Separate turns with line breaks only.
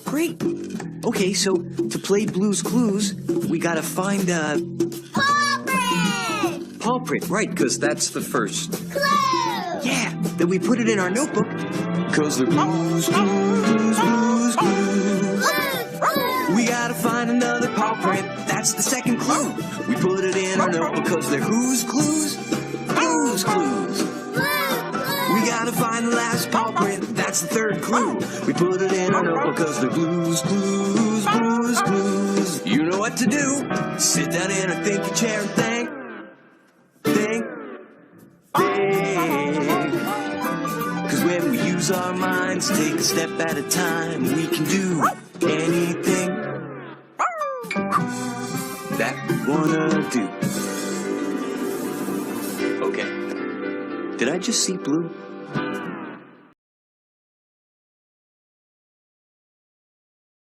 Great. Okay, so to play Blue's Clues, we gotta find
Paw print!
paw print, right, because that's the first.
Clue!
Yeah, then we put it in our notebook. Because they're Blue's Clues, Blue's Clues. We gotta find another paw print. That's the second clue. We put it in our notebook because they're whose clues? Blue's Clues. We gotta find the last paw print. That's the third clue. We put it in our notebook because they're Blue's Clues, Blue's Clues. You know what to do. Sit down in a thinking chair and think. Think. Cause when we use our minds, take a step at a time, we can do anything that we wanna do. Okay. Did I just see blue?